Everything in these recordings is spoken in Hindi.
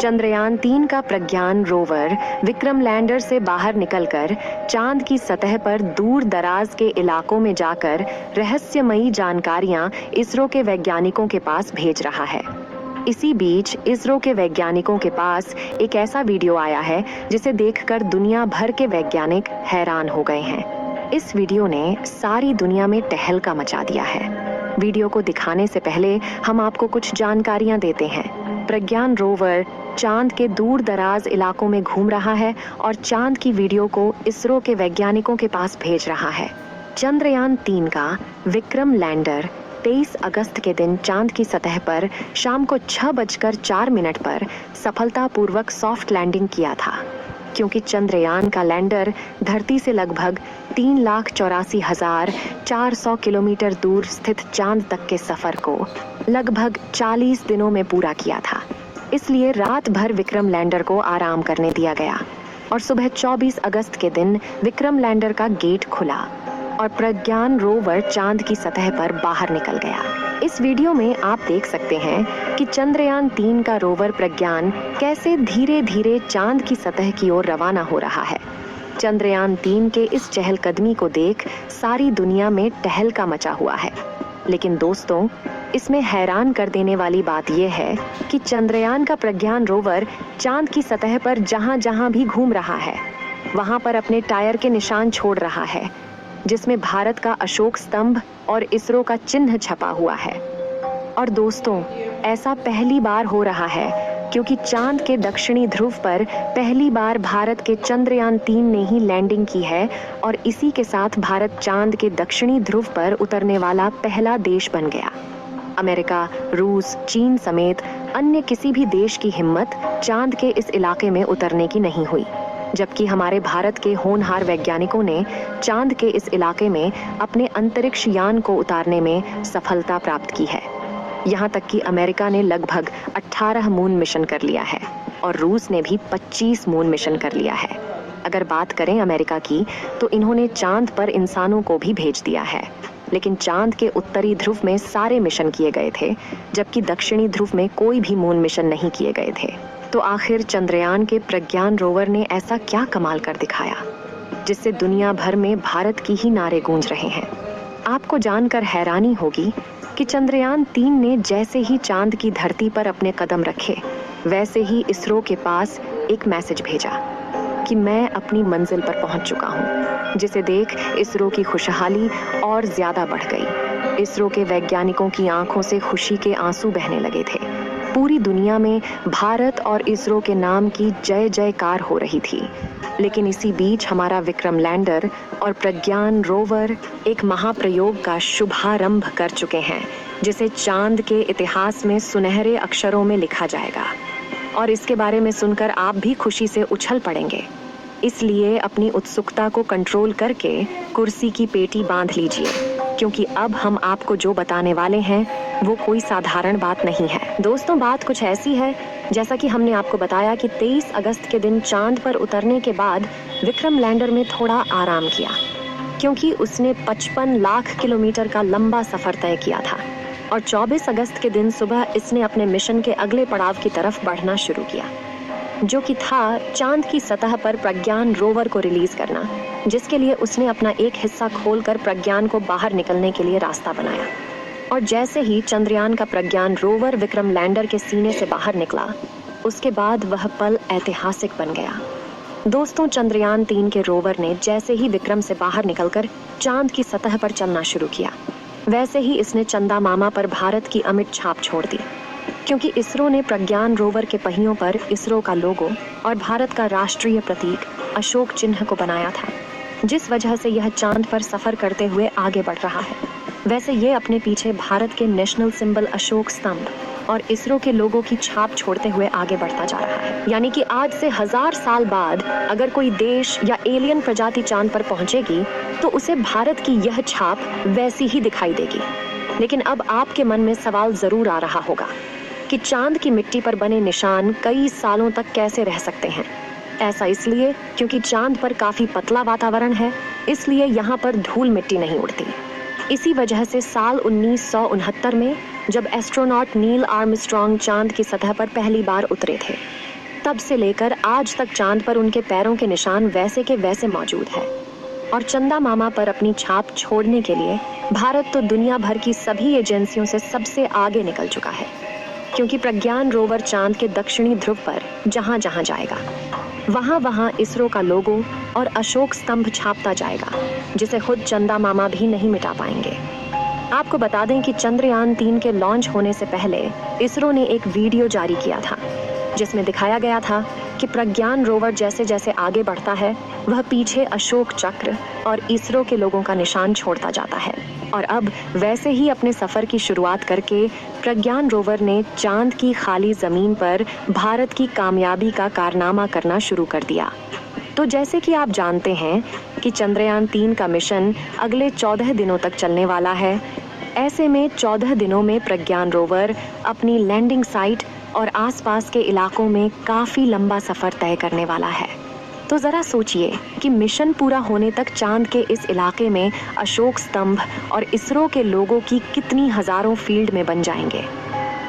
चंद्रयान-3 का प्रज्ञान रोवर विक्रम लैंडर से बाहर निकलकर चांद की सतह पर दूर दराज के इलाकों में जाकर रहस्यमयी जानकारियां इसरो के वैज्ञानिकों के पास भेज रहा है। इसी बीच इसरो के वैज्ञानिकों के पास एक ऐसा वीडियो आया है जिसे देखकर दुनिया भर के वैज्ञानिक हैरान हो गए हैं। इस वीडियो ने सारी दुनिया में तहलका मचा दिया है। वीडियो को दिखाने से पहले हम आपको कुछ जानकारियां देते हैं। प्रज्ञान रोवर चांद के दूर दराज इलाकों में घूम रहा है और चांद की वीडियो को इसरो के वैज्ञानिकों के पास भेज रहा है। चंद्रयान-3 का विक्रम लैंडर 23 अगस्त के दिन चांद की सतह पर शाम को 6:04 पर सफलतापूर्वक सॉफ्ट लैंडिंग किया था। क्योंकि चंद्रयान का लैंडर धरती से लगभग 3,84,400 किलोमीटर दूर स्थित चांद तक के सफर को लगभग 40 दिनों में पूरा किया था, इसलिए रात भर विक्रम लैंडर को आराम करने दिया गया और सुबह 24 अगस्त के दिन विक्रम लैंडर का गेट खुला और प्रज्ञान रोवर चांद की सतह पर बाहर निकल गया। इस वीडियो में आप देख सकते हैं कि चंद्रयान-3 का रोवर प्रज्ञान कैसे धीरे धीरे चांद की सतह की ओर रवाना हो रहा है। चंद्रयान-3 के इस चहलकदमी को देख सारी दुनिया में तहलका मचा हुआ है। लेकिन दोस्तों, इसमें हैरान कर देने वाली बात यह है कि चंद्रयान का प्रज्ञान रोवर चांद की सतह पर जहां जहां भी घूम रहा है, वहां पर अपने टायर के निशान छोड़ रहा है, जिसमें भारत का अशोक स्तंभ और इसरो का चिन्ह छपा हुआ है। और दोस्तों, ऐसा पहली बार हो रहा है क्योंकि चांद के दक्षिणी ध्रुव पर पहली बार भारत के चंद्रयान-3 ने ही लैंडिंग की है और इसी के साथ भारत चांद के दक्षिणी ध्रुव पर उतरने वाला पहला देश बन गया। अमेरिका, रूस, चीन समेत अन्य किसी भी देश की हिम्मत चांद के इस इलाके में उतरने की नहीं हुई, जबकि हमारे भारत के होनहार वैज्ञानिकों ने चांद के इस इलाके में अपने अंतरिक्ष यान को उतारने में सफलता प्राप्त की है। यहाँ तक कि अमेरिका ने लगभग 18 मून मिशन कर लिया है और रूस ने भी 25 मून मिशन कर लिया है। अगर बात करें अमेरिका की, तो इन्होंने चांद पर इंसानों को भी भेज दिया है, लेकिन चांद के उत्तरी ध्रुव में सारे मिशन किए गए थे, जबकि दक्षिणी ध्रुव में कोई भी मून मिशन नहीं किए गए थे। तो आखिर चंद्रयान के प्रज्ञान रोवर ने ऐसा क्या कमाल कर दिखाया जिससे दुनिया भर में भारत की ही नारे गूंज रहे हैं। आपको जानकर हैरानी होगी कि चंद्रयान-3 ने जैसे ही चांद की धरती पर अपने कदम रखे, वैसे ही इसरो के पास एक मैसेज भेजा कि मैं अपनी मंजिल पर पहुंच चुका हूं, जिसे देख इसरो की खुशहाली और ज्यादा बढ़ गई। इसरो के वैज्ञानिकों की आंखों से खुशी के आंसू बहने लगे थे। पूरी दुनिया में भारत और इसरो के नाम की जय जयकार हो रही थी। लेकिन इसी बीच हमारा विक्रम लैंडर और प्रज्ञान रोवर एक महाप्रयोग का शुभारंभ कर चुके हैं, जिसे चांद के इतिहास में सुनहरे अक्षरों में लिखा जाएगा। और इसके बारे में सुनकर आप भी खुशी से उछल पड़ेंगे। इसलिए अपनी उत्सुकता को कंट्रोल करके कुर्सी की पेटी बांध लीजिए, क्योंकि अब हम आपको जो बताने वाले हैं वो कोई साधारण बात नहीं है। दोस्तों, बात कुछ ऐसी है जैसा कि हमने आपको बताया कि 23 अगस्त के दिन चांद पर उतरने के बाद विक्रम लैंडर में थोड़ा आराम किया, क्योंकि उसने 55 लाख किलोमीटर का लंबा सफर तय किया था और 24 अगस्त के दिन सुबह इसने अपने मिशन के अगले पड़ाव की तरफ बढ़ना शुरू किया, जो कि था चांद की सतह पर प्रज्ञान रोवर को रिलीज करना, जिसके लिए उसने अपना एक हिस्सा खोलकर प्रज्ञान को बाहर निकलने के लिए रास्ता बनाया। और जैसे ही चंद्रयान का प्रज्ञान रोवर विक्रम लैंडर के सीने से बाहर निकला, उसके बाद वह पल ऐतिहासिक बन गया। दोस्तों, चंद्रयान-3 के रोवर ने जैसे ही विक्रम से बाहर निकलकर चांद की सतह पर चलना शुरू किया, वैसे ही इसने चंदा मामा पर भारत की अमिट छाप छोड़ दी, क्योंकि इसरो ने प्रज्ञान रोवर के पहियों पर इसरो का लोगो और भारत का राष्ट्रीय प्रतीक अशोक चिन्ह को बनाया था, जिस वजह से यह चांद पर सफर करते हुए आगे बढ़ रहा है। वैसे ये अपने पीछे भारत के नेशनल सिंबल अशोक स्तंभ और इसरो के लोगों की छाप छोड़ते हुए आगे बढ़ता जा रहा है। यानी कि आज से 1000 साल बाद अगर कोई देश या एलियन प्रजाति चांद पर पहुंचेगी, तो उसे भारत की यह छाप वैसी ही दिखाई देगी। लेकिन अब आपके मन में सवाल जरूर आ रहा होगा कि चांद की मिट्टी पर बने निशान कई सालों तक कैसे रह सकते हैं। ऐसा इसलिए क्योंकि चांद पर काफी पतला वातावरण है, इसलिए यहाँ पर धूल मिट्टी नहीं उड़ती। इसी वजह से साल 1969 में जब एस्ट्रोनॉट नील आर्मस्ट्रॉन्ग चांद की सतह पर पहली बार उतरे थे, तब से लेकर आज तक चांद पर उनके पैरों के निशान वैसे के वैसे मौजूद है। और चंदा मामा पर अपनी छाप छोड़ने के लिए भारत तो दुनिया भर की सभी एजेंसियों से सबसे आगे निकल चुका है, क्योंकि प्रज्ञान रोवर चांद के दक्षिणी ध्रुव पर जहां जहां जाएगा वहां वहां इसरो का लोगो और अशोक स्तंभ छापता जाएगा, जिसे खुद चंदा मामा भी नहीं मिटा पाएंगे। आपको बता दें कि चंद्रयान 3 के लॉन्च होने से पहले इसरो ने एक वीडियो जारी किया था, जिसमें दिखाया गया था कि प्रज्ञान रोवर जैसे जैसे आगे बढ़ता है वह पीछे अशोक चक्र और इसरो के लोगों का निशान छोड़ता जाता है। और अब वैसे ही अपने सफर की शुरुआत करके प्रज्ञान रोवर ने चांद की खाली जमीन पर भारत की कामयाबी का कारनामा करना शुरू कर दिया। तो जैसे कि आप जानते हैं कि चंद्रयान 3 का मिशन अगले 14 दिनों तक चलने वाला है। ऐसे में 14 दिनों में प्रज्ञान रोवर अपनी लैंडिंग साइट और आसपास के इलाकों में काफी लंबा सफर तय करने वाला है। तो जरा सोचिए कि मिशन पूरा होने तक चांद के इस इलाके में अशोक स्तंभ और इसरो के लोगों की कितनी हजारों फील्ड में बन जाएंगे।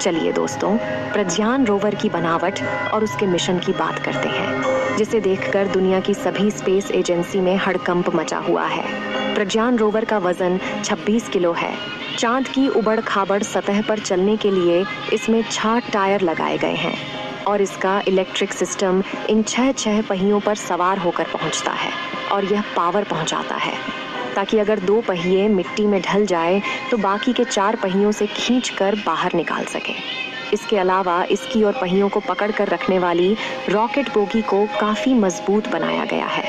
चलिए दोस्तों, प्रज्ञान रोवर की बनावट और उसके मिशन की बात करते हैं, जिसे देखकर दुनिया की सभी स्पेस एजेंसी में हड़कंप मचा हुआ है। प्रज्ञान रोवर का वजन 26 किलो है। चांद की उबड़ खाबड़ सतह पर चलने के लिए इसमें 6 टायर लगाए गए हैं और इसका इलेक्ट्रिक सिस्टम इन 6 पहियों पर सवार होकर पहुंचता है और यह पावर पहुंचाता है, ताकि अगर 2 पहिए मिट्टी में ढल जाए तो बाकी के 4 पहियों से खींचकर बाहर निकाल सके। इसके अलावा इसकी और पहियों को पकड़ कर रखने वाली रॉकेट बोगी को काफी मजबूत बनाया गया है,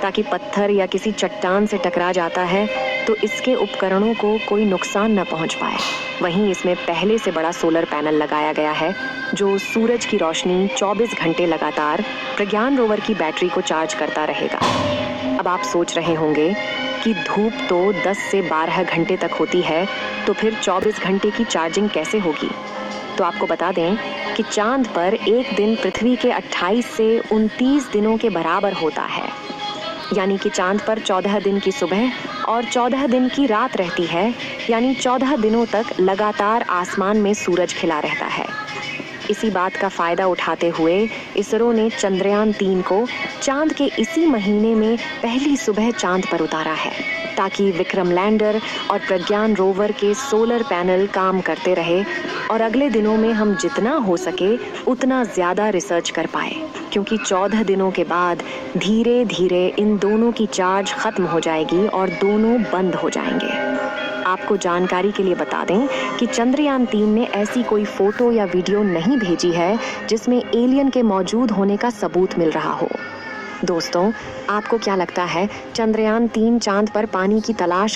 ताकि पत्थर या किसी चट्टान से टकरा जाता है तो इसके उपकरणों को कोई नुकसान न पहुंच पाए। वहीं इसमें पहले से बड़ा सोलर पैनल लगाया गया है, जो सूरज की रोशनी 24 घंटे लगातार प्रज्ञान रोवर की बैटरी को चार्ज करता रहेगा। अब आप सोच रहे होंगे कि धूप तो 10 से 12 घंटे तक होती है, तो फिर 24 घंटे की चार्जिंग कैसे होगी? तो आपको बता दें कि चांद पर एक दिन पृथ्वी के 28 से 29 दिनों के बराबर होता है, यानी कि चांद पर 14 दिन की सुबह और 14 दिन की रात रहती है, यानी 14 दिनों तक लगातार आसमान में सूरज खिला रहता है। इसी बात का फायदा उठाते हुए इसरो ने चंद्रयान 3 को चांद के इसी महीने में पहली सुबह चांद पर उतारा है, ताकि विक्रम लैंडर और प्रज्ञान रोवर के सोलर पैनल काम करते रहे और अगले दिनों में हम जितना हो सके उतना ज्यादा रिसर्च कर पाए, क्योंकि 14 दिनों के बाद धीरे धीरे इन दोनों की चार्ज खत्म हो जाएगी और दोनों बंद हो जाएंगे। आपको जानकारी के लिए बता दें कि चंद्रयान 3 ने ऐसी कोई फोटो या वीडियो नहीं भेजी है जिसमें एलियन के मौजूद होने का सबूत मिल रहा हो। दोस्तों, आपको क्या लगता है, चंद्रयान 3 चांद पर पानी की तलाश